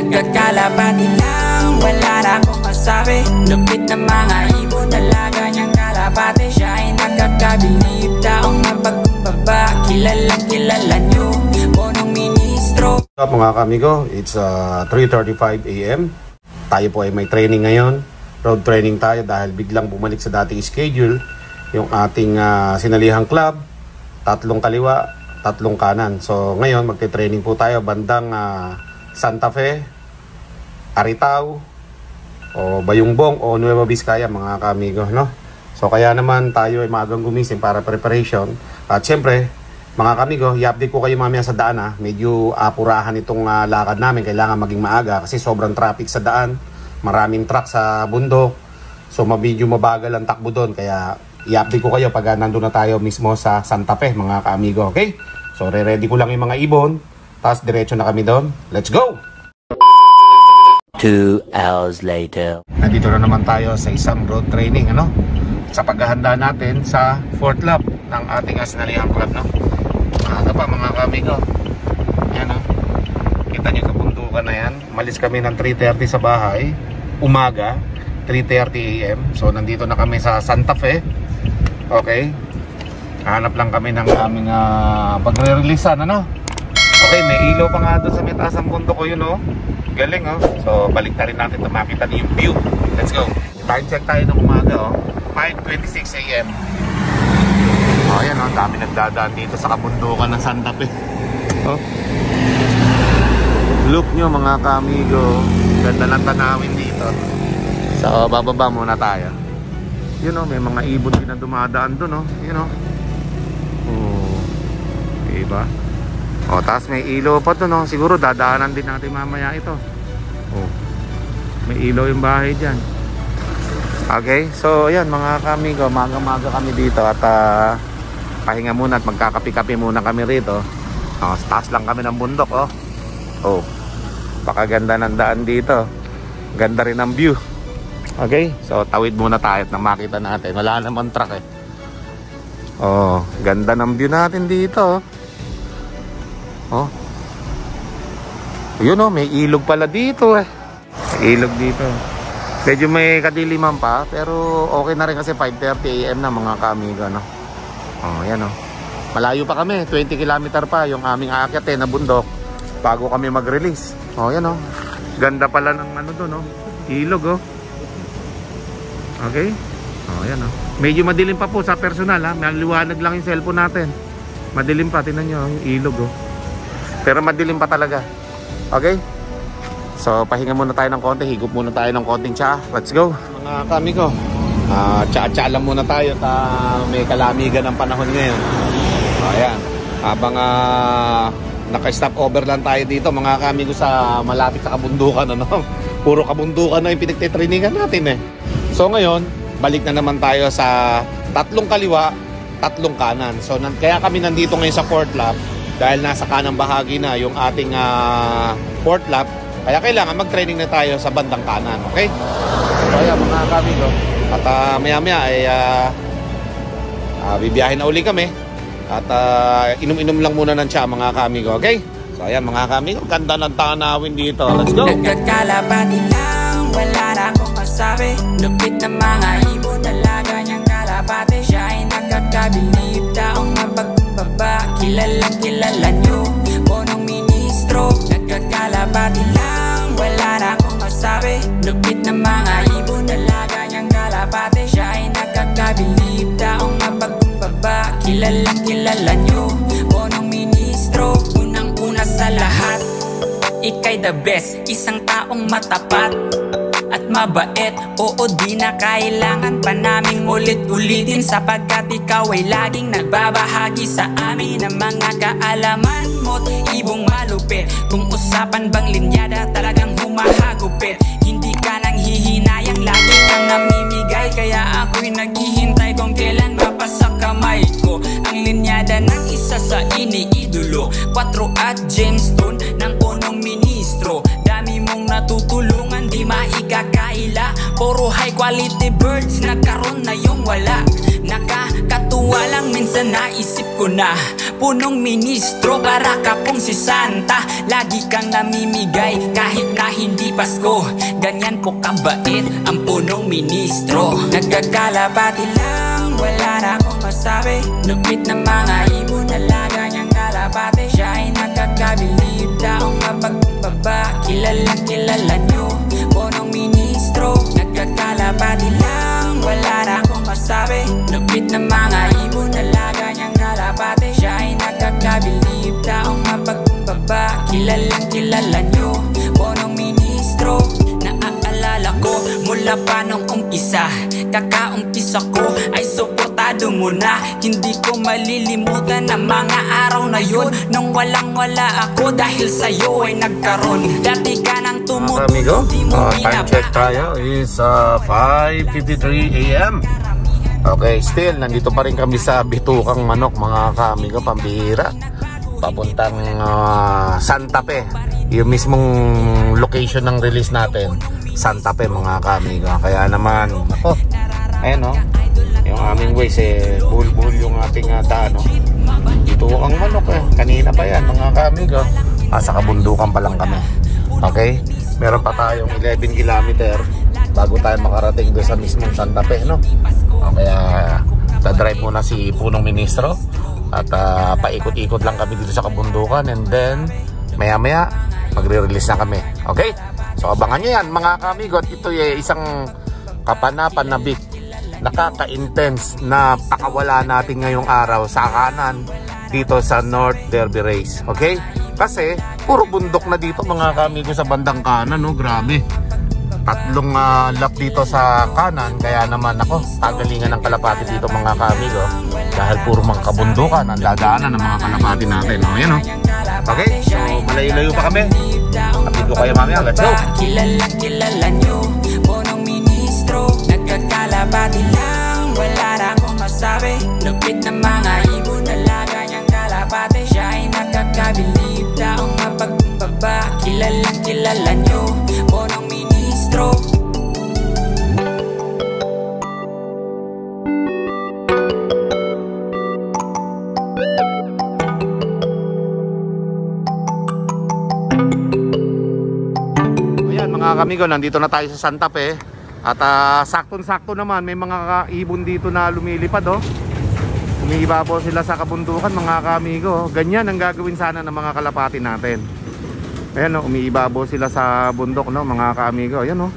Nagkakalapati lang, wala na akong masabi. Lupit na mga ibon, dalaga niyang kalapati. Siya ay nakakabilib, taong mapagkumbaba. Kilalang kilala niyo, punong ministro. Mga kamigo, it's 3:35 AM. Tayo po ay may training ngayon. Road training tayo dahil biglang bumalik sa dating schedule yung ating sinalihang club. 3 kaliwa, 3 kanan. So ngayon magte-training po tayo bandang Santa Fe, Aritao, o Bayungbong o Nueva Vizcaya, mga kamigo, no? So kaya naman tayo ay maagang gumising para preparation. At syempre, mga kamigo, i-update ko kayo mamaya sa daan. Medyo apurahan itong lakad namin. Kailangan maging maaga kasi sobrang traffic sa daan. Maraming truck sa bundok. So medyo mabagal ang takbo doon. Kaya i-update ko kayo pag nandun na tayo mismo sa Santa Fe, mga kamigo. Okay? So re-ready ko lang yung mga ibon. Tapos diretso na kami doon. Let's go! 2 hours later. Nandito na naman tayo sa isang road training, ano? Sa paghahanda natin sa 4th lap ng ating sinalihang club, no? Ito pa, mga kamigo. Yan, no? Kita nyo kabundukan na yan. Umalis kami ng 3:30 sa bahay. Umaga, 3:30 AM. So nandito na kami sa Santa Fe. Okay? Hanap lang kami ng aming pagre-releasean, ano? Okay, may ilaw pa nga doon sa may taas ng bundok ko yun, oh. Galing, oh. So balik na rin natin na makita niyo yung view. Let's go. Time check tayo ng umaga, oh. 5:26 AM. Oh, yan, oh. Dami nagdadaan dito sa kabundukan ng Santa Fe. Oh. Look nyo, mga kamigo. Ganda ng tanawin dito. So bababa muna tayo. You know, may mga ibon din na dumadaan doon, oh. You know. Oh. Diba? Oh, tapos may ilaw pa doon, oh. Siguro dadaanan din natin mamaya ito. Oh. May ilaw yung bahay diyan. Okay? So, ayan, mga kamigo, maga-maga kami dito at pahinga muna at magkakapi-kapi muna kami rito. Oh, taas lang kami ng bundok, oh. Oh. Pakaganda ng daan dito. Ganda rin ang view. Okay? So tawid muna tayo at nang makita natin. Wala naman truck, eh. Oh, ganda ng view natin dito. Oh. Yun, oh, may ilog pala dito, eh. May ilog dito. Medyo may kadiliman pa, pero okay na rin kasi 5:30 AM na, mga kamigo, no? Oh, yan, oh. Malayo pa kami, 20 km pa yung aming aakyat, na bundok bago kami mag-release. Oh, yan, oh. Ganda pala ng ano doon, oh. Ilog, oh. Okay? Oh, yan, oh. Medyo madilim pa po sa personal, ha. Maliwanag lang yung cellphone natin. Madilim pa, tingnan nyo, yung ilog, oh. Pero madilim pa talaga. Okay? So, pahinga muna tayo ng konti. Higop muna tayo ng konting tsa. Let's go. Mga kamigo, tsa-tsa lang muna tayo at may kalamigan ng panahon ngayon. Ayan. Habang naka-stop over lang tayo dito, mga kamigo, sa malapit sa kabundukan, ano? Puro kabundukan na yung pinagtitrainingan natin, eh. So ngayon, balik na naman tayo sa 3 kaliwa, 3 kanan. So kaya kami nandito ngayon sa 4th lap dahil nasa kanang bahagi na yung ating 4th lap. Kaya kailangan mag-training na tayo sa bandang kanan, okay? So ayan, mga kamigo. At maya-maya ay bibiyahin na uli kami. At inom-inom lang muna ng tsa, mga kamigo, okay? So ayan, mga kamigo, ganda ng tanawin dito. Let's go! Nagkakalapati lang, wala na akong masabi. Lupit na mga ibon, dalaga niyang kalapati. Siya ay nakakabilib, taong mapagkumbaba. Kilalang kilala niyo, punong ministro. Nagkakalapati lang, wala na akong masabi. Lupit na mga ibon, dalaga niyang kalapati. Siya ay nakakabilib, taong mapagkumbaba. Kilalang kilala niyo, punong ministro. Unang-una sa lahat, ika'y the best, isang taong matapat at mabait. Oo, di na kailangan pa naming ulit-ulitin, sapagkat ikaw ay laging nagbabahagi sa amin ng mga kaalaman mo't ibong malupit. Kung usapan bang linyada, talagang humahagupit. Hindi ka nang hihinayang, lagi kang namimigay. Kaya ako'y naghihintay kung kailan mapasa kamay ko ang linyada ng isa sa iniidolo. 4 at gemstone ng punong ministro. Dami mong natutulungan, di maikakaila. Puro high quality birds, nagkaroon na yung wala. Nakakatuwa lang, minsan naisip ko na punong ministro, para ka pong si Santa. Lagi kang namimigay kahit na hindi Pasko. Ganyan po kabait ang punong ministro. Nagkakalapati lang, wala na akong masabi. Lupit na mga ibon, alaga niyang kalapate. Siya ay nakakabilib, taong mapagkumbaba. Kilalang kilala niyo, punong ministro. Nagkakalapati lang, wala na akong masabi. Lupit na mga ibon, alaga niyang kalapate. Siya ay nakakabilib, taong mapagkumbaba. Kilalang kilala niyo, punong ministro. Naaalala ko mula pa nung umpisa, kakaumpisa ko ay suportado mo na. Hindi ko malilimutan ang mga araw na yun, nung walang wala ako dahil sa'yo ay nagkaroon. Dati ka nang tumutulong, di mo time check tayo is 5:53 AM. Okay, still nandito pa rin kami sa Bitukang Manok mga kamigo, pambihira. Papuntang Santa Fe, yung mismong location ng release natin, Santa Fe mga kamigo. Kaya naman, ako, ayun o, yung aming ways bull yung ating daan o. Bitukang Manok kanina pa yan mga kamigo. Sa kabundukan pa lang kami. Okay, meron pa tayong 11 kilometer bago tayo makarating doon sa mismong Santa Fe, no? Kaya ta-drive muna si punong ministro at paikot-ikot lang kami dito sa kabundukan, and then maya-maya magre-release na kami. Okay? So abangan nyo yan mga kamigot. Ito isang kapanapanabik, nakaka-intense na pakawala natin ngayong araw sa kanan dito sa North Derby Race. Okay? Kasi puro bundok na dito mga kamigo sa bandang kanan, no? Grabe. 3 lap dito sa kanan, kaya naman ako, pagalingan ng kalapati dito mga kamigo dahil puro mga kabundukan ang dadaanan ng mga kalapati natin. Ayan, oh. Okay, so malayo-layo pa kami. Kapit ko kayo mamaya, let's go. Kilala nyo, punong ministro. Nagkakalapati lang, wala na akong masabi. Lupit na mga ibon, alaga niyang kalapate. Siya ay nakakabilib, taong mapagkumbaba. Kilala nyo, punong ministro. Ayan mga kamigo, nandito na tayo sa Santa Fe. At saktong-sakto naman, may mga ibon dito na lumilipad, oh. Umiibabaw sila sa kabundukan mga kamigo. Ganyan ang gagawin sana ng mga kalapati natin. Ayan, oh, umiibabaw sila sa bundok, no, mga kamigo. Ayan, oh,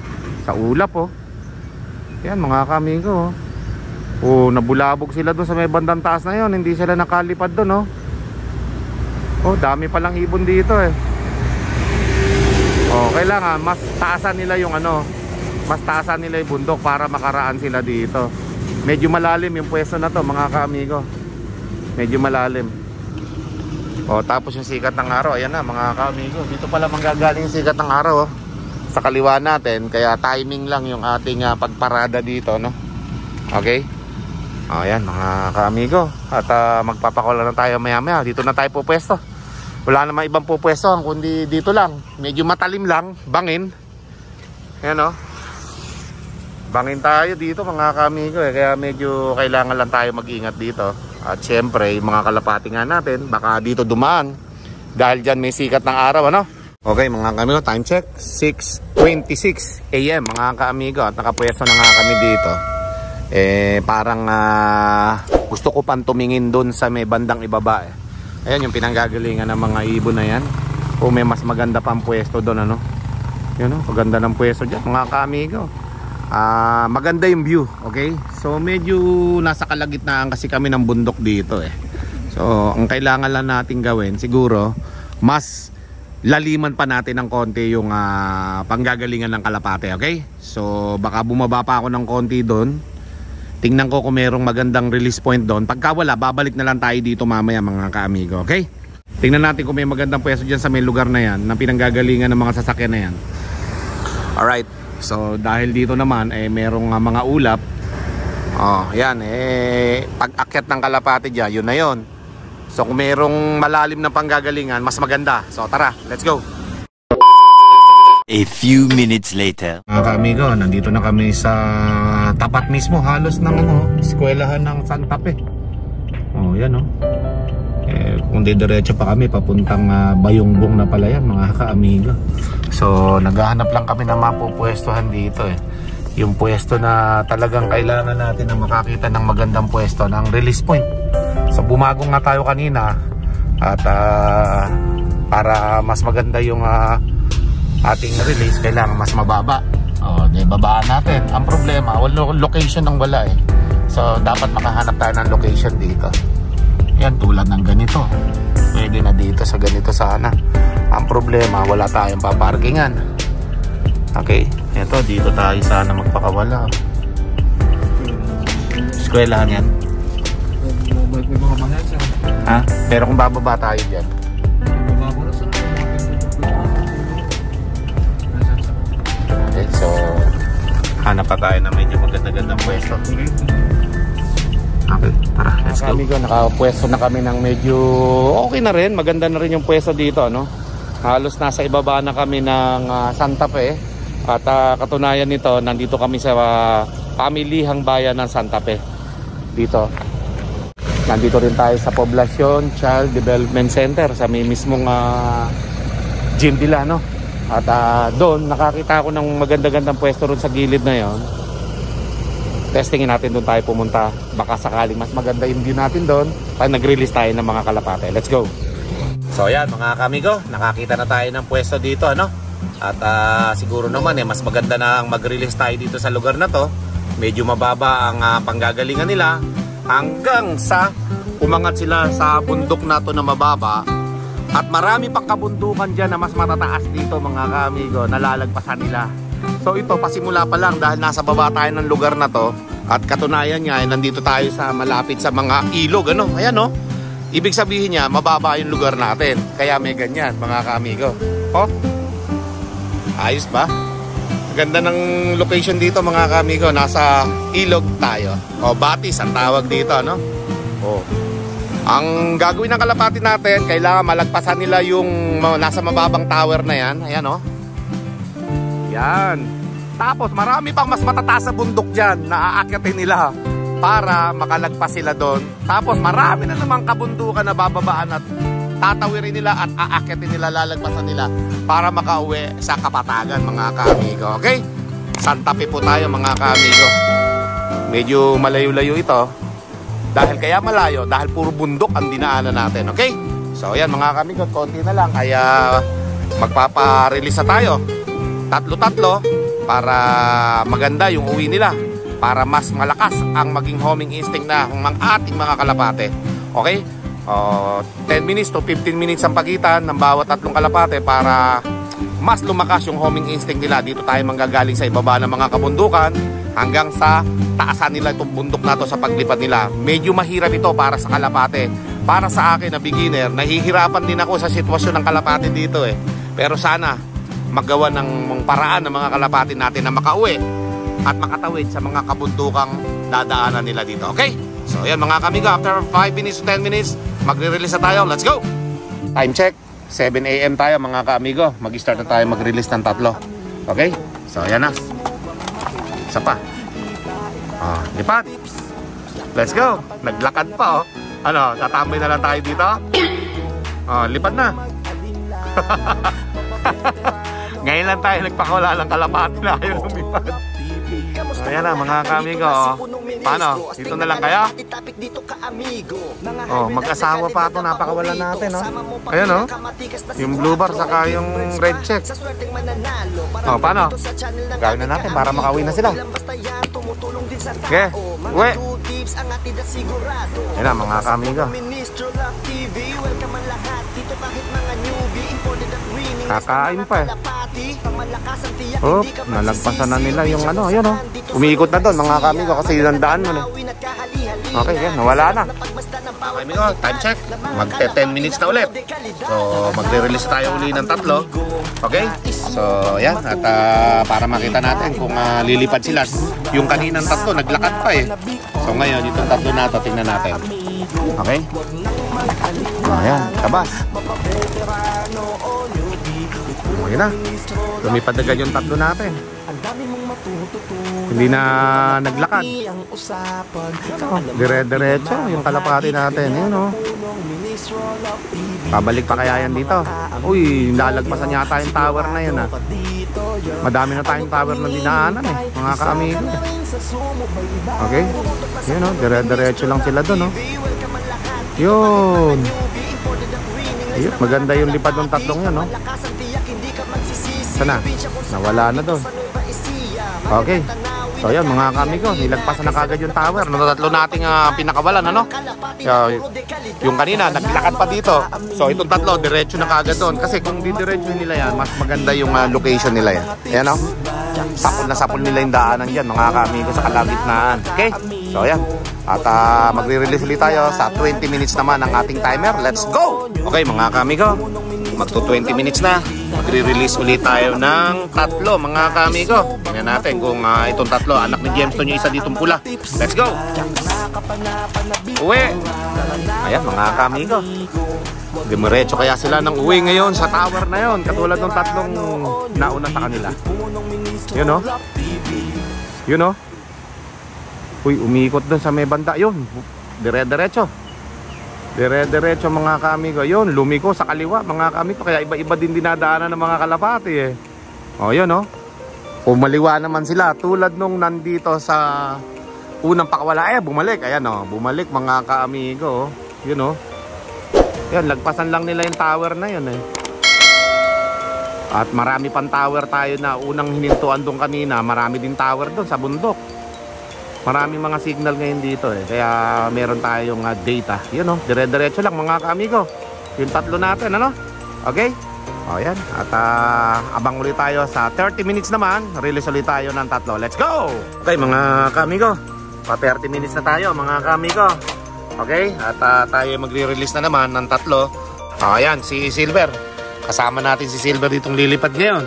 sa ulap, oh. Ayan mga kamigo, oh. Oh, nabulabog sila doon sa may bandang taas na yon. Hindi sila nakalipad doon, oh. Oh, dami palang ibon dito, eh. Oh, kailangan mas taasan nila yung mas taasan nila yung bundok para makaraan sila dito. Medyo malalim yung pwesto na to mga kamigo. Medyo malalim. O, tapos yung sikat ng araw, ayan na mga kamigo. Dito pala manggagaling yung sikat ng araw, oh. Sa kaliwa natin, kaya timing lang yung ating pagparada dito, no? Okay? O, ayan mga kamigo. At magpapakula na tayo maya-maya. Dito na tayo pupwesto. Wala namang ibang pupwesto, kundi dito lang. Medyo matalim lang, bangin. Ayan, oh. Bangin tayo dito mga kamigo, kaya medyo kailangan lang tayo mag-ingat dito. At syempre, yung mga kalapati nga natin, baka dito dumaan dahil dyan may sikat ng araw, ano? Okay mga kamigo, time check 6:26 AM mga kamigo. At nakapwesto na nga kami dito. Parang gusto ko pang tumingin dun sa may bandang ibaba, eh. Ayan yung pinanggagalingan ng mga ibon na yan. O may mas maganda pang pwesto dun, ano? Yun, oh, maganda ng pwesto dyan mga kamigo. Maganda yung view, okay? So medyo nasa kalagitnaan kasi kami ng bundok dito, eh. So ang kailangan lang natin gawin siguro, mas laliman pa natin ng konti yung panggagalingan ng kalapate, okay? So baka bumaba pa ako ng konti doon. Tingnan ko kung merong magandang release point doon. Pagka wala, babalik na lang tayo dito mamaya mga kaamigo, okay? Tingnan natin kung may magandang pwesto dyan sa may lugar na yan, na pinanggagalingan ng mga sasakyan na yan. Alright. So dahil dito naman merong mga ulap. Oh, yan pag-akyat ng kalapati diyan, yun na yun. So kung merong malalim na panggagalingan, mas maganda. So tara, let's go. A few minutes later. Mga kamigo, nandito na kami sa tapat mismo halos ng eskwelahan ng Santa Fe. Oh, yan, oh. Kung didiretso pa kami papuntang Bayongbong na pala yan mga ka-amigo. So naghahanap lang kami ng mapupwestuhan dito yung pwesto na talagang kailangan natin na makakita ng magandang pwesto ng release point. So bumagong nga tayo kanina at para mas maganda yung ating release, kailangan mas mababa. Di babaan natin. Ang problema, location ang wala So dapat makahanap tayo ng location dito. Yan, tulad ng ganito. Pwede na dito sa ganito sana. Ang problema, wala tayong paparkingan. Okay, ito dito tayo sana magpakawala. Eskwelahan yan. Ha? Pero kung bababa tayo dyan, okay, so hanap pa tayo na medyo maganda-gandang pwesto. Okay, tara, let's go. Amigo, nakapwesto na kami ng medyo okay na rin, maganda na rin yung pwesto dito, no? Halos nasa ibaba na kami ng Santa Fe. At katunayan nito, nandito kami sa pamilihang bayan ng Santa Fe. Dito. Nandito rin tayo sa Poblacion Child Development Center, sa may mismong gym nila, no? At doon, nakakita ako ng maganda-gandang pwesto ron sa gilid na yon. Testingin natin doon tayo pumunta. Baka sakaling mas maganda yung view natin doon pag nag-release tayo ng mga kalapate. Let's go! So yan mga kamigo, nakakita na tayo ng pwesto dito, ano? At siguro naman mas maganda na mag-release tayo dito sa lugar na to. Medyo mababa ang panggagalingan nila hanggang sa umangat sila sa bundok na to na mababa. At marami pang kabundukan dyan na mas matataas dito mga kamigo, nalalagpasan nila. So ito pasimula pa lang dahil nasa baba tayo ng lugar na to. At katunayan nga, nandito tayo sa malapit sa mga ilog, ano? Ayan, no? Ibig sabihin niya, mababa yung lugar natin. Kaya may ganyan mga kamigo. Oh, ayos ba? Ganda ng location dito mga kamigo. Nasa ilog tayo. O, Batis ang tawag dito, no? O, ang gagawin ng kalapati natin, kailangan malagpasan nila yung nasa mababang tower na yan. Ayan, no? Yan. Tapos marami pang mas matataas sa bundok dyan na aakyatin nila para makalagpas sila doon. Tapos marami na namang kabundukan na bababaan at tatawirin nila at aakyatin nila, lalagpasan nila para makauwi sa Kapatagan mga kaamigo. Okay? Santa Fe po tayo mga kaamigo. Medyo malayo-layo ito. Dahil kaya malayo, dahil puro bundok ang dinaanan natin. Okay? So yan mga kaamigo, konti na lang. Kaya magpapa-release na tayo. Tatlo-tatlo para maganda yung uwi nila. Para mas malakas ang maging homing instinct na ng ating mga kalapate. Okay? 10 minutes to 15 minutes ang pagitan ng bawat tatlong kalapate para mas lumakas yung homing instinct nila. Dito tayo manggagaling sa ibaba ng mga kabundukan hanggang sa taasan nila itong bundok na to sa paglipad nila. Medyo mahirap ito para sa kalapate. Para sa akin na beginner, nahihirapan din ako sa sitwasyon ng kalapate dito Pero sana magawa ng paraan ng mga kalapate natin na makauwi at makatawid sa mga kabundukang dadaanan nila dito. Okay? So yan mga kamigo, after 5 minutes to 10 minutes, magre-release na tayo. Let's go! Time check, 7 AM tayo mga kamigo. Mag-start na tayo mag-release ng tatlo. Okay? So yan na. Isa pa. Lipat. Let's go! Naglakad pa Ano, tatambay na lang tayo dito. Lipat na. Ngayon lang tayo nagpakawala ng kalapati na ayaw lumipad. Ayan na mga kamigo. Paano? Dito na lang kaya? Mag-asawa pa ito. Napakawalan natin Ayan yung blue bar saka yung red check. Paano? Gawin na natin para makauwi na sila. Okay, uwi. Ayan na mga kamigo. Kakain pa nalagpasan na nila yung Ayan umiikot na doon mga kamigo kasi yun ang daan mo Okay, yan, nawala na. Kamigo, time check. Magte 10 minutes na ulit. So, magre-release tayo uli ng tatlo. Okay? So, yan. At para makita natin kung lilipad sila. Yung kaninang tatlo, naglakad pa So, ngayon, itong tatlo na ito, tingnan natin. Okay? Ayan, tabas. Ayun na. Lumipad agad yung tatlo natin. Hindi na naglakad. Dire-diretso yung kalapati natin. Yun o. Babalik pa kaya yan dito? Uy, lalagpasan yata yung tower na yun, ha. Madami na tayong tower na dinaanan, eh, mga kaamigo. Okay. Yun o. Dire-diretso lang sila dun, o. Yun. Ayun, maganda yung lipad ng tatlong yun, no? Sana? Nawala na doon. Okay. So yan mga kamigo, nilagpasan na kagad yung tower. No, tatlo nating pinakawalan, ano? Yung kanina, naglakad pa dito. So itong tatlo, diretso na kagad doon. Kasi kung didiretso nila yan, mas maganda yung location nila yan. Ayan, no? Sapol na sapol nila yung daanan dyan, mga kamigo, sa kalagitnaan. Okay? So yan. At magre-release ulit tayo sa 20 minutes naman ang ating timer. Let's go! Okay mga kamigo, magto 20 minutes na. Magre-release ulit tayo ng tatlo mga kamigo. Tingnan natin kung itong tatlo, anak ni Gemstone yung isa ditong pula. Let's go! Uwi! Ayan mga kamigo, diretso kaya sila ng uwi ngayon sa tower na yon, katulad ng tatlong nauna sa kanila. Yun o. Yun o. Uy, umiikot doon sa may banda. Yun, dire-diretso. Dire-diretso mga kamigo. Yun, lumiko sa kaliwa mga kamigo. Kaya iba-iba din dinadaanan ng mga kalapati, eh. O, yun o. Pumaliwa naman sila. Tulad nung nandito sa unang pakawala. Bumalik. Ayan o, bumalik mga kamigo. Yun o. Yan, lagpasan lang nila yung tower na yun, eh. At marami pang tower tayo na unang hinintuan doon kanina. Marami din tower doon sa bundok. Maraming mga signal ngayon dito, eh. Kaya meron tayong data. Yun o, dire-diretso lang mga kaamigo. Yung tatlo natin, ano? Okay? O yan. At abang ulit tayo sa 30 minutes naman. Release ulit tayo ng tatlo. Let's go! Okay mga kaamigo, pa 30 minutes na tayo mga kaamigo. Okay? At tayo magre-release na naman ng tatlo. O yan, si Silver. Kasama natin si Silver ditong lilipad ngayon.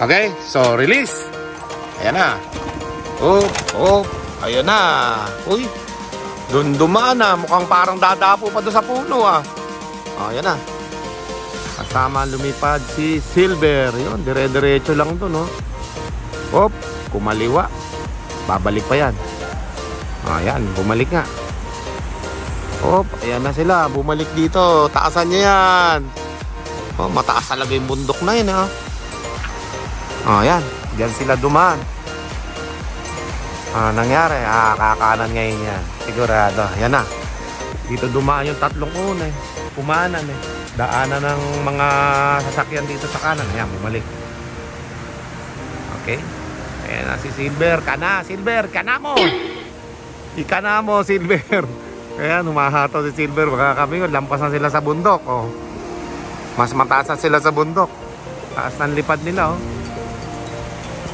Okay? So, release. Ayan na. Oh. Ayan na. Uy, doon dumaan na. Mukhang parang dadapo pa doon sa puno, ah. Ayan na. Kasama lumipad si Silver. Yun, dire-diretso lang doon, oh. Hop, kumaliwa. Babalik pa yan. Ayan, bumalik nga. Hop, ayan na sila. Bumalik dito. Taasan niya yan. Oh, mataas talaga yung bundok na yun, ah. Ayan, diyan sila dumaan. Nangyari, kakanan ngayon yan. Sigurado, yan na. Dito dumaan yung tatlong una, eh. Kumanan, eh. Daanan ng mga sasakyan dito sa kanan. Ayan, bumalik. Okay. Ayan na si Silver. Kana, Silver, kana mo! Ikana mo, Silver. Ayan, humahato si Silver. Baka kami, lampasan sila sa bundok, oh. Mas mataasan sila sa bundok. Taas ng lipad nila, oh.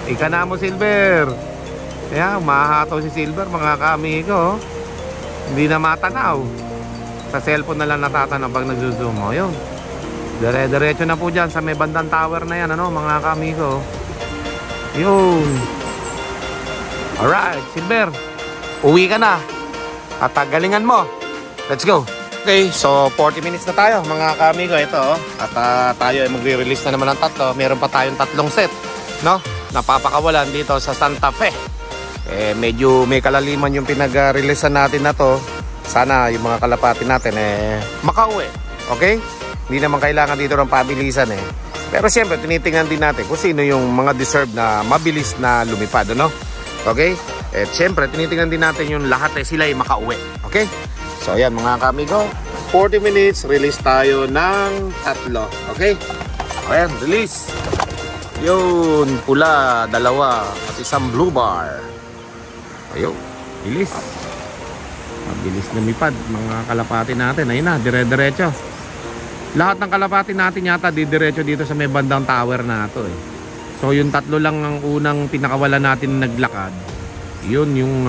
Ikana mo, Silver. Kaya umahato si Silver mga kaamigo. Hindi na matanaw. Sa cellphone na lang natatanaw pag nag-zoom. O yun, dire-diretso na po dyan sa may bandang tower na yan, ano, mga kaamigo. Yun. Alright, Silver, uwi ka na. At galingan mo. Let's go. Okay, so 40 minutes na tayo mga kaamigo. Ito, at tayo ay magre-release na naman ng tatlo. Meron pa tayong tatlong set, no, napapakawalan dito sa Santa Fe. Medyo may kalaliman yung pinag-releasean natin na to. Sana yung mga kalapati natin makauwi. Okay? Hindi naman kailangan dito ng pabilisan, eh. Pero siyempre tinitingnan din natin kung sino yung mga deserve na mabilis na lumipad, ano? Okay? At siyempre tinitingnan din natin yung lahat, sila ay makauwi. Okay? So ayan mga kamigo, 40 minutes, release tayo ng tatlo. Okay? Ayan, release. Yun, pula, dalawa, at isang blue bar. Ayun, bilis. Mabilis lumipad mga kalapati natin. Ayun na, dire-diretso. Lahat ng kalapati natin yata didiretso dito sa may bandang tower na ito, eh. So yung tatlo lang ang unang pinakawala natin naglakad. Yun yung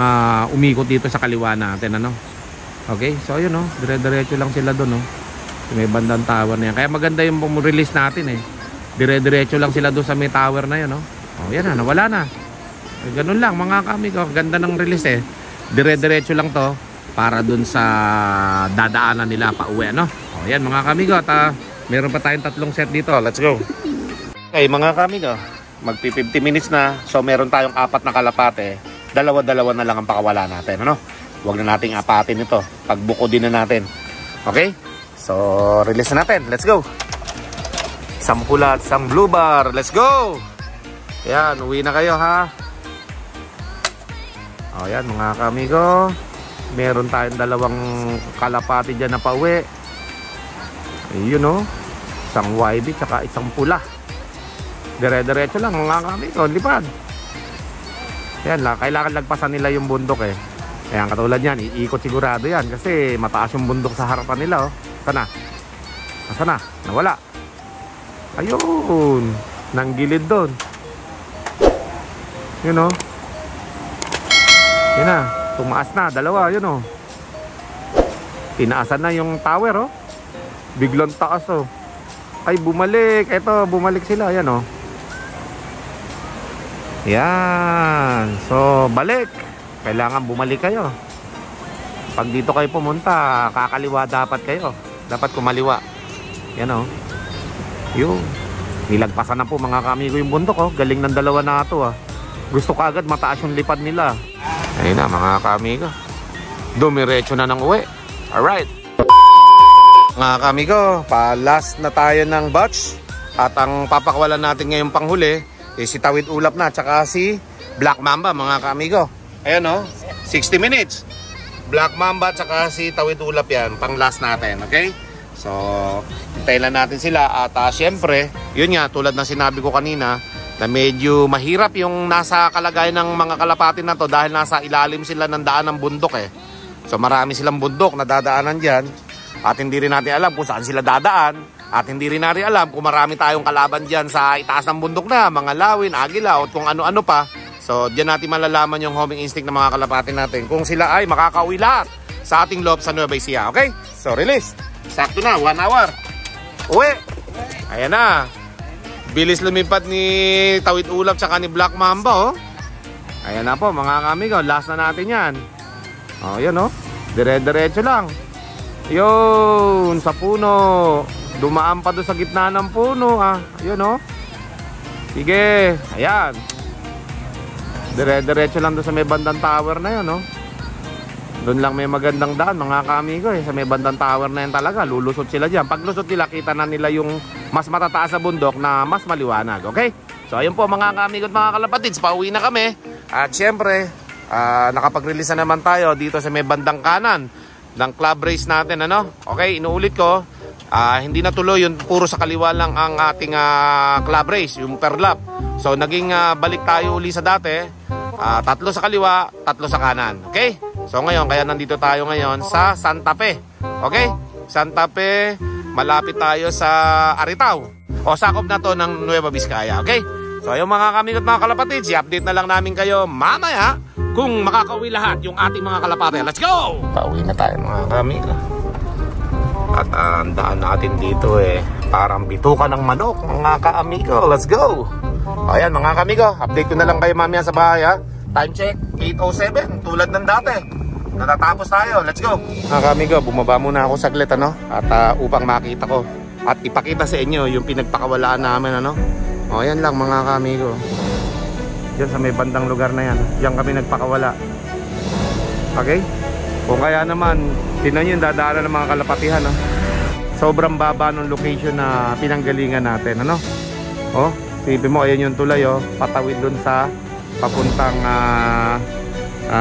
umikot dito sa kaliwa natin, ano. Okay, so yun, oh, dire-diretso lang sila doon, oh. Sa may bandang tower na yan. Kaya maganda yung release natin, eh. Dire-diretso lang sila doon sa may tower na yan, oh. Oh, yan na, nawala na. Ganun lang mga kamigo, ganda ng release, eh. Dire-diretso lang to para dun sa dadaanan nila pa uwi, no? O yan mga kamigo, at meron pa tayong tatlong set dito. Let's go. Okay mga kamigo, magpi 50 minutes na. So meron tayong 4 na kalapate. Dalawa-dalawa na lang ang pakawala natin, ano? Huwag na nating apatin ito. Pagbuko din na natin. Okay? So release na natin. Let's go. Isang pula at isang blue bar. Let's go. Yan, uwi na kayo ha. O yan mga kamigo, meron tayong dalawang kalapati dyan na pauwi. Ayun o, isang YB tsaka isang pula. Dire-diretso lang mga kamigo, lipad. Yan, kailangan lagpasan nila yung bundok eh. Ayan, katulad yan, iikot sigurado yan kasi mataas yung bundok sa harapan nila oh. Sana? Nasaan na? Nawala. Ayun, nanggilid doon. Yun oh. Yun na, tumaas na, dalawa, yun oh. Tinaasan na yung tower oh. Biglang taas oh. Ay, bumalik, eto, bumalik sila, yan oh. Yan, so balik. Kailangan bumalik kayo. Pag dito kayo pumunta, kakaliwa dapat kayo. Dapat kumaliwa. Yan oh. Yun, nilagpasan na po mga kamigo yung bundok oh. Galing ng dalawa na ito ah. Gusto ko agad mataas yung lipad nila. Ayun na mga kamigo, dumiretso na ng uwi. Alright mga kamigo, pa last na tayo ng batch. At ang papakawalan natin ngayong panghuli si Tawid Ulap na, tsaka si Black Mamba mga kamigo. Ayan o, 60 minutes. Black Mamba tsaka si Tawid Ulap yan, pang last natin, okay? So, hintayin lang natin sila. At syempre, yun nga, tulad ng sinabi ko kanina, na medyo mahirap yung nasa kalagayan ng mga kalapati na to dahil nasa ilalim sila ng daan ng bundok eh. So marami silang bundok na dadaanan dyan at hindi rin natin alam kung saan sila dadaan at hindi rin natin alam kung marami tayong kalaban dyan sa itaas ng bundok na mga lawin, agila at kung ano-ano pa. So dyan natin malalaman yung homing instinct ng mga kalapati natin kung sila ay makakauwi lahat sa ating loob sa Nueva Ecija. Okay? So release. Sakto na, 1 hour. Uwi. Ayan na. Bilis lumipad ni Tawid Ulap tsaka ni Black Mamba oh. Ayan na po mga kamigo, last na natin yan. Oh, yan oh. Dire-diretso lang. Yun, sa puno. Dumaan pa doon sa gitna ng puno ah. Yun oh. Sige, ayan. Dire-diretso lang doon sa may bandang tower na yun oh. Doon lang may magandang daan mga kamigo eh. Sa may bandang tower na yan talaga, lulusot sila dyan. Pag lusot nila, kita na nila yung mas matataas sa bundok na mas maliwanag. Okay? So ayun po mga kamigo at mga kalapatids, pauwi na kami. At syempre, nakapag-release na naman tayo dito sa may bandang kanan ng club race natin, ano? Okay, inuulit ko, hindi natuloy yun, puro sa kaliwa lang ang ating club race, yung per lap. So naging balik tayo uli sa dati, 3 sa kaliwa, 3 sa kanan. Okay? So ngayon, kaya nandito tayo ngayon sa Santa Fe. Okay? Santa Fe, malapit tayo sa Aritaw. O sakop na to ng Nueva Vizcaya. Okay? So ayun mga kamigo at mga kalapatids, i-update na lang namin kayo mamaya kung makakauwi lahat yung ating mga kalapate. Let's go! Pauwi na tayo mga kamigo. At ang daan natin dito eh, parang bituka ng manok mga ka-amigo. Let's go! Ayan mga kamigo, update ko na lang kayo mamaya sa bahay ha. Time check, 8:07, tulad ng dati. Natatapos tayo, let's go. Mga kamigo, bumaba muna ako saglit ano, at upang makita ko at ipakita sa inyo yung pinagpakawalaan namin ano. O yan lang mga kamigo. Diyan sa may bandang lugar na yan, diyan kami nagpakawala. Okay? Kung kaya naman, tinan nyo yung dadaanan ng mga kalapatihan no? Sobrang baba ng location na pinanggalingan natin ano. O, sipin mo, ayan yung tulay o, patawid dun sa papuntang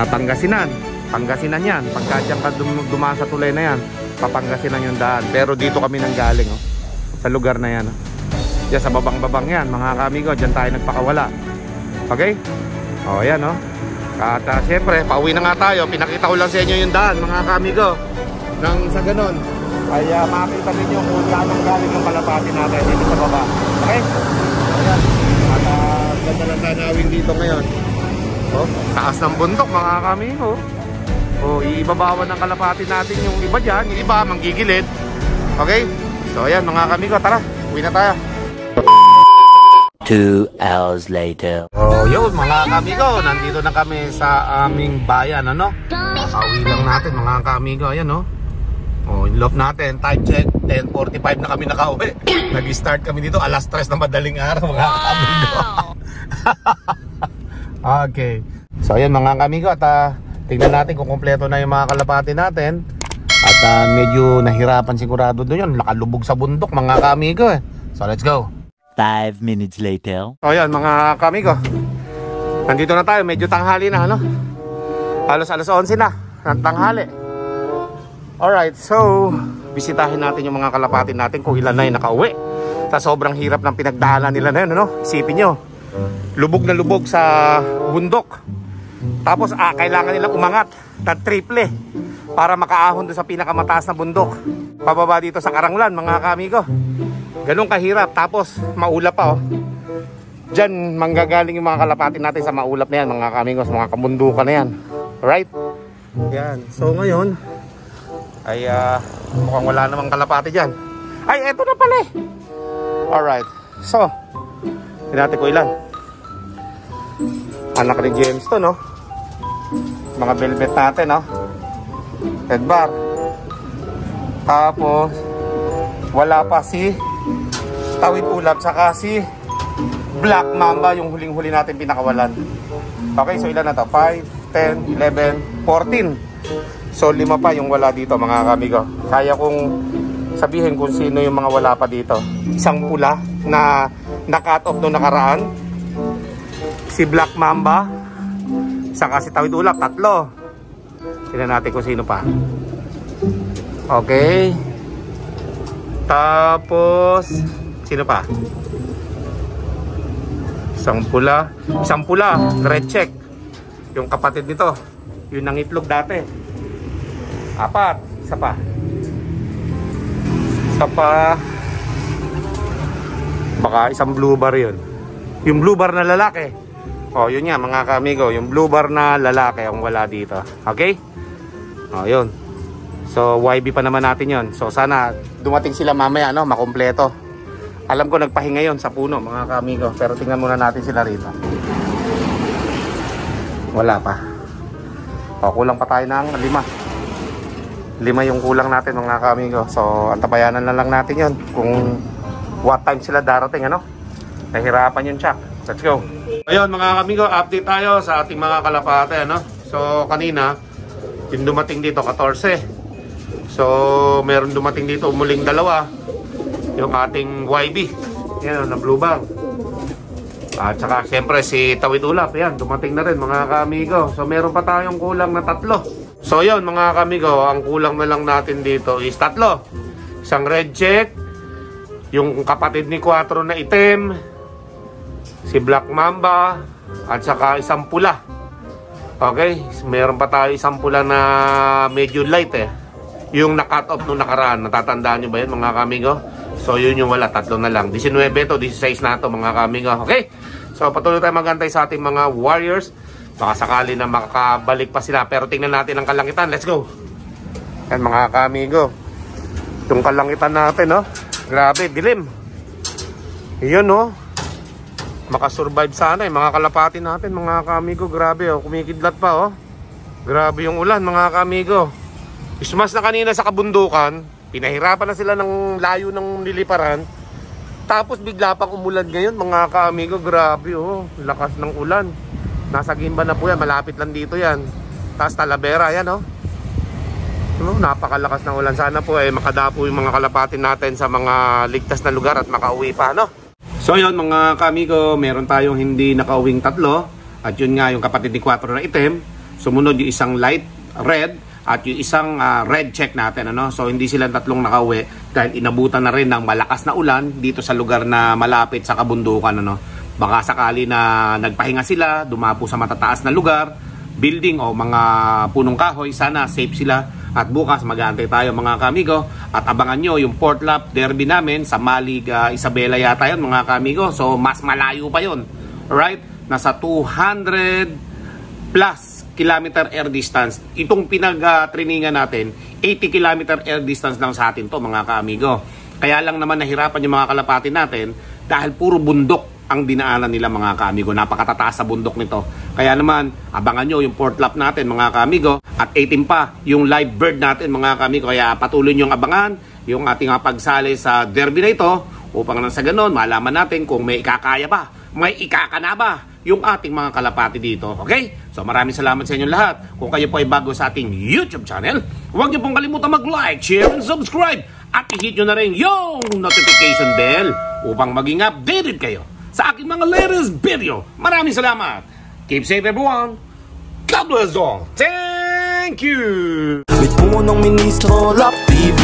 Pangasinan. Pangasinan yan. Pagka dyan ka dumaan sa tulay na yan, Papangasinan yung daan. Pero dito kami nanggaling oh, sa lugar na yan oh. Diyan sa babang-babang yan mga kamigo, dyan tayo nagpakawala. Okay? O yan oh. At syempre, pauwi na nga tayo. Pinakita ko lang sa inyo yung daan mga kamigo. Nang sa ganon ay makakita ninyo kung saan ang galing yung kalapati natin dito sa baba. Okay? Ayan. At ganda lang tanawin dito ngayon. Oh, taas ng bundok mga kamigo. Oh, iibabawan ng kalapati natin yung iba dyan. Yung iba manggigilid. Okay? So ayan mga kamigo, tara. Uwi na tayo. 2 hours later. Oh, yun mga kamigo, nandito na kami sa aming bayan, ano? Kakauwi lang natin mga kamigo, ayan, no? Oh, loop natin, time check, 10:45 na kami nakauwi. Nag-start kami dito, alas 3 na madaling araw mga kamigo. Okay. So ayan mga kamigo, at tignan natin kung kompleto na yung mga kalapati natin. At medyo nahirapan sigurado doon yun, nakalubog sa bundok mga kamigo eh. So let's go. 5 minutes later. So ayan mga kamigo, nandito na tayo, medyo tanghali na ano. Halos alas 11 na ng tanghali. Alright, so bisitahin natin yung mga kalapati natin kung ilan na yung nakauwi. Sa sobrang hirap ng pinagdaanan nila na yun, ano? Isipin nyo, lubog na lubog sa bundok. Tapos kailangan nilang umangat na triple para makaahon doon sa pinakamataas na bundok. Pababa dito sa Karanglan mga kamigo. Ganun kahirap. Tapos maulap pa oh. Diyan manggagaling yung mga kalapati natin sa maulap na yan mga kamigo, sa mga kabundukan na yan. Alright? Yan. So ngayon ay mukhang wala namang kalapati dyan. Ay, eto na pala eh. Alright. So natin ko ilan. Anak ni James to, no? Mga velvet natin, no? Headbar. Tapos wala pa si Tawid Ulap, saka si Black Mamba, yung huling-huli natin pinakawalan. Okay, so ilan na to? 5, 10, 11, 14. So 5 pa yung wala dito mga kamigo. Kaya kong sabihin kung sino yung mga wala pa dito. Isang pula na na-cut off noong nakaraan, si Black Mamba, saka si Tawid Ulap, 3. Tignan natin kung sino pa. Okay. Tapos sino pa? Isang pula, red check. Yung kapatid nito, yung nangitlog dati. 4, isa pa. Baka isang blue bar yun. Yung blue bar na lalaki. O yun nga mga kamigo, yung blue bar na lalaki ang wala dito. Okay? O yun. So YB pa naman natin yun. So sana dumating sila mamaya, no? Makompleto. Alam ko nagpahinga yun sa puno mga kamigo. Pero tingnan muna natin sila rito. Wala pa. O kulang pa tayo ng 5 yung kulang natin mga kamigo. So antabayanan na lang natin yun kung what time sila darating, ano? Nahirapan yung check. Let's go. Ayun mga kamigo, update tayo sa ating mga kalapate, ano? So kanina yung dumating dito 14. So meron dumating dito umuling 2, yung ating YB, yan na blue bag. At saka siyempre si Tawid Ulap, yan dumating na rin mga kamigo. So meron pa tayong kulang na 3. So yun mga kamigo, ang kulang na lang natin dito is 3. Isang red check, yung kapatid ni 4 na itim, si Black Mamba, at saka isang pula. Okay, meron pa tayo isang pula na medyo light eh, yung na-cut off nung nakaraan. Natatandaan nyo ba yun mga kamigo? So yun yung wala, 3 na lang. 19 to, 16 na to mga kamigo. Okay, so patuloy tayo magantay sa ating mga Warriors. Baka sakali na makakabalik pa sila. Pero tingnan natin ang kalangitan. Let's go. Yan mga kamigo, itong kalangitan natin, no? Grabe, dilim. Yun, no? Makasurvive sana eh, mga kalapati natin mga kamigo. Grabe, oh, kumikidlat pa, oh. Grabe yung ulan mga kamigo. Ismas na kanina sa kabundukan, pinahirapan na sila ng layo ng niliparan. Tapos bigla pang umulan ngayon mga kamigo. Grabe, oh, lakas ng ulan. Nasa Gimba na po yan, malapit lang dito yan. Taas Talavera yan, oh. Napakalakas ng ulan. Sana po makadapo yung mga kalapati natin sa mga ligtas na lugar at makauwi pa, no? So yun mga kamigo, meron tayong hindi nakauwing 3. At yun nga yung kapatid ni 4 na itim. Sumunod yung isang light red at yung isang red check natin, ano? So hindi sila 3 nakauwi dahil inabutan na rin ng malakas na ulan dito sa lugar na malapit sa kabundukan, ano? Baka sakali na nagpahinga sila, dumapo sa matataas na lugar, building o mga punong kahoy, sana safe sila. At bukas mag-aantay tayo mga kamigo. At abangan nyo yung Port Lap Derby namin sa Malig, Isabela yata yun mga kamigo. So mas malayo pa yun. Alright? Nasa 200 plus kilometer air distance. Itong pinag-trainingan natin, 80 kilometer air distance lang sa atin to mga kamigo. Kaya lang naman nahirapan yung mga kalapati natin dahil puro bundok ang dinaanan nila mga kaamigo. Napakatataas sa bundok nito. Kaya naman, abangan nyo yung port lap natin mga kaamigo. At 18 pa yung live bird natin mga kaamigo. Kaya patuloy nyo abangan yung ating pagsali sa derby na ito upang nang sa ganon, malaman natin kung may ikakaya ba, may ikakana ba yung ating mga kalapati dito. Okay? So maraming salamat sa inyong lahat. Kung kayo po ay bago sa ating YouTube channel, huwag niyo pong kalimutan mag-like, share, and subscribe. At i-hit nyo na rin yung notification bell upang maging updated kayo sa aking mga latest video. Maraming salamat. Keep safe everyone. God bless all. Thank you. May punong ministro, Love TV.